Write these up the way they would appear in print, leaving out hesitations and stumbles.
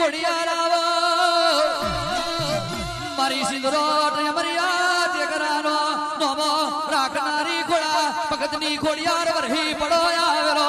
ખોડિયાર મારી સિંદરોટ અમરિયા તે કરાનો નોમો રાખનારી ખોડા ભગતની ખોડિયાર વરહી પડો આવેલો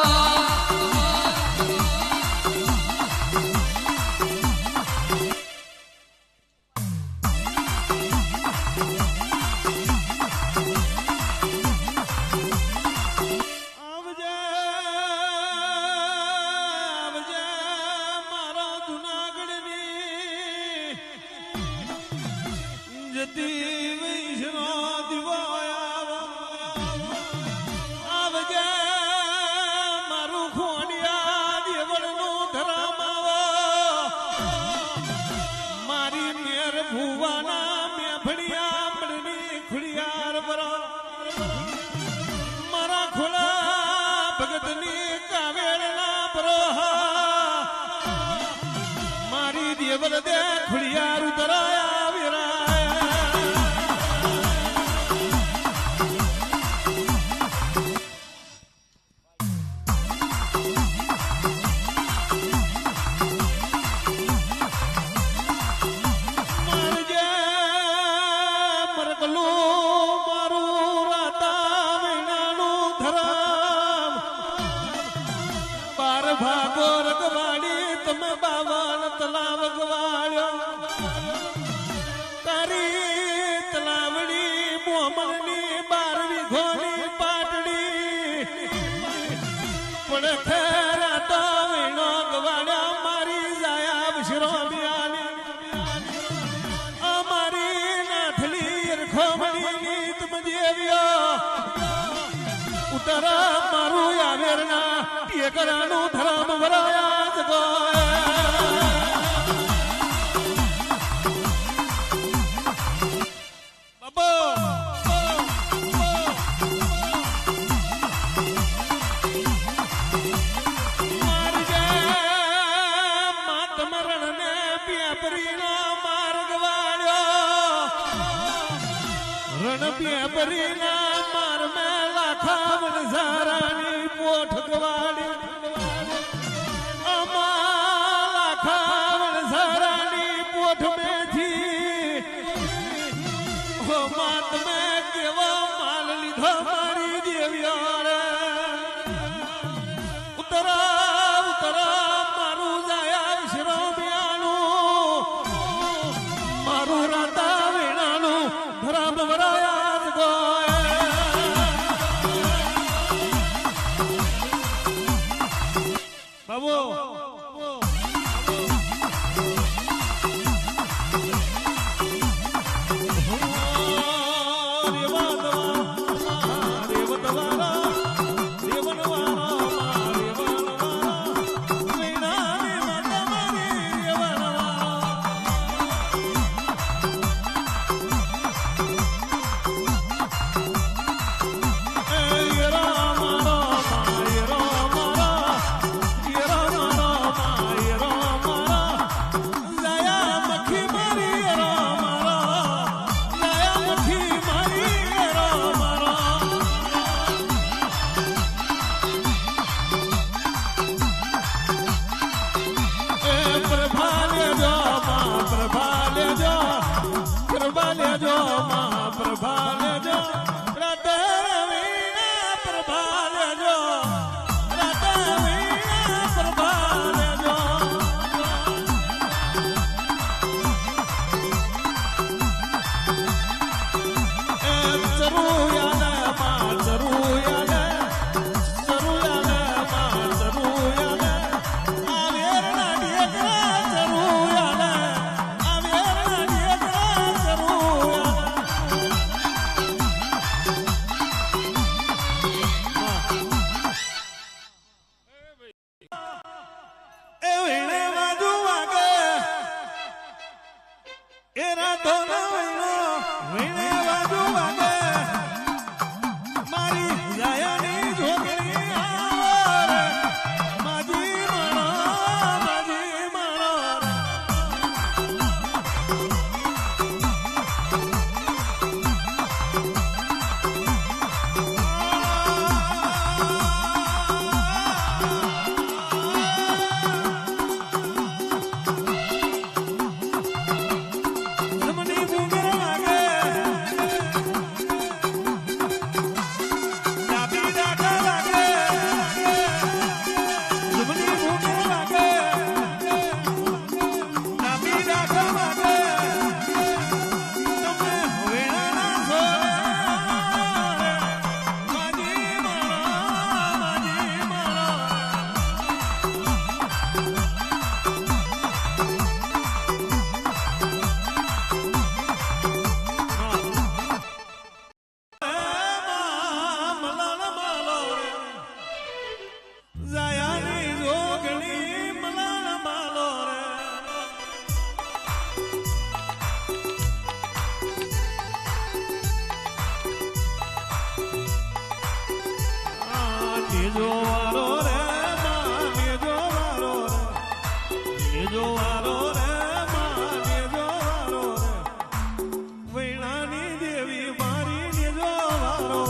મારું આવેરના ટેકરાનું ધર્મ વરાયા જગો નેજો વારો રે માં નેજો વારો રે નેજો વારો રે માં નેજો વારો રે વૈણાની દેવી મારી નેજો વારો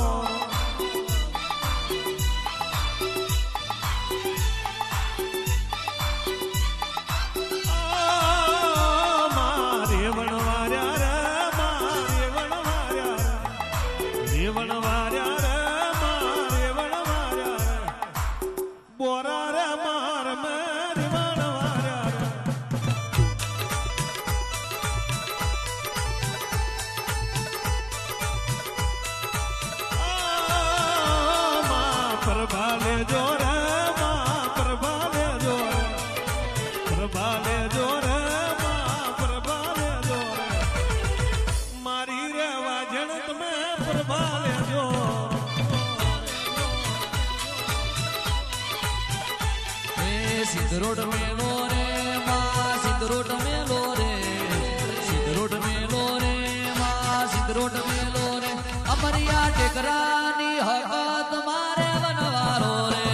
પ્રભાલે જોરે માં પ્રભાલે જોરે પ્રભાલે જોરે માં પ્રભાલે જોરે મારી રે વાજણ તમે પ્રભાલે જો એ સિંદરોડ મેલો રે માં સિંદરોડ મેલો રે સિંદરોડ મેલો રે માં સિંદરોડ મેલો રે અમરિયા ટેકરાની હકત મારે વનવારો રે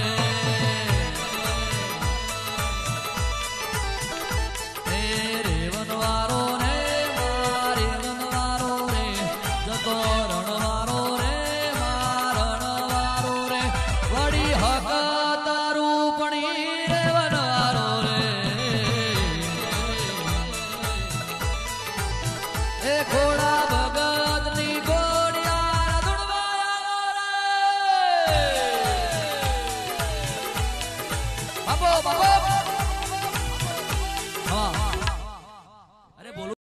એ રે વનવારો રે મારે વનવારો રે જતો રણવારો રે રણવારો રે વડી હકત રૂપણી રે વનવારો રે એ ઘોડા ભગત ની ઘોડિયા બાબો બાબો હા અરે બોલો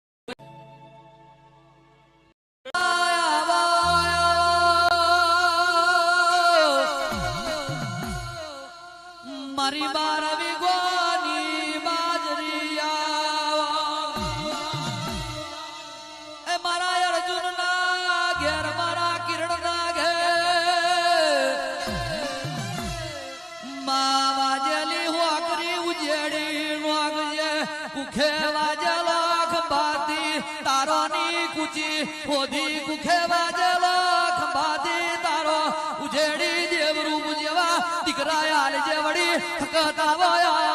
મારી બારવી ગોની બાજરિયા એ મારા અર્જુન ના ઘેર મારા કિરણ ના ઘેર માં વાજેલી હોકરી ઉજેડી વાગજે કુખે વાજેલો ખંભાતી તારોની કુચી હોધી કુખે વાજેલો ખંભાતી તારો ઉજેડી દેવરૂપ જેવા દીકરા આલ જેવડી થકતા વયા